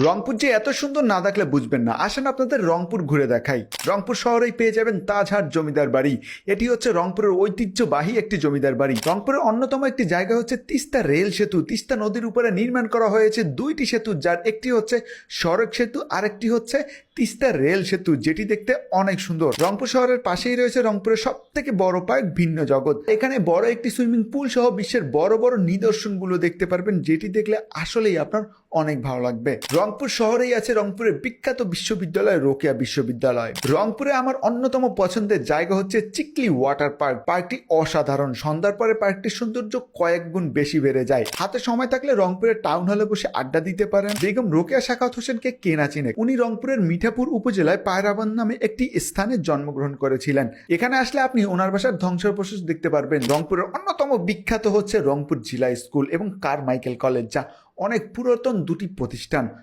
রংপুর যে এত সুন্দর না দেখলে বুঝবেন না। আসেন আপনাদের রংপুর ঘুরে দেখাই। রংপুর শহরেই পেয়ে যাবেন তাজহাট জমিদার বাড়ি। এটি হচ্ছে রংপুরের ঐতিহ্যবাহী একটি জমিদার বাড়ি। রংপুরের অন্যতম একটি জায়গা হচ্ছে তিস্তা রেল সেতু। তিস্তা নদীর উপরে নির্মাণ করা হয়েছে দুইটি সেতু, যার একটি হচ্ছে সড়ক সেতু আর একটি হচ্ছে তিস্তা রেল সেতু, যেটি দেখতে অনেক সুন্দর। রংপুর শহরের পাশেই রয়েছে রংপুরের সব থেকে বড় পার্ক ভিন্ন জগৎ। এখানে বড় একটি সুইমিং পুল সহ বিশ্বের বড় বড় নিদর্শনগুলো দেখতে পারবেন, যেটি দেখলে আসলেই আপনার অনেক ভালো লাগবে। রংপুর শহরেই আছে রংপুরের বিখ্যাত বিশ্ববিদ্যালয় রোকেয়া বিশ্ববিদ্যালয়। রংপুরে আমার অন্যতম পছন্দের জায়গা হচ্ছে চিকলি ওয়াটার পার্ক। পার্কটি অসাধারণ। সন্ধ্যার পরে পার্কটির সৌন্দর্য কয়েক গুণ বেশি বেড়ে যায়। হাতে সময় থাকলে রংপুরের টাউন হলে বসে আড্ডা দিতে পারেন। বেগম রোকেয়া সাখাওয়াত হোসেনকে কে না চিনে। উনি রংপুরের মিঠাপুর উপজেলায় পায়রাবান নামে একটি স্থানে জন্মগ্রহণ করেছিলেন। এখানে আসলে আপনি ওনার বাসার ধ্বংসাবশেষ দেখতে পারবেন। রংপুরের অন্যতম বিখ্যাত হচ্ছে রংপুর জিলা স্কুল এবং কারমাইকেল কলেজ, যা অনেক পুরাতন দুটি প্রতিষ্ঠান।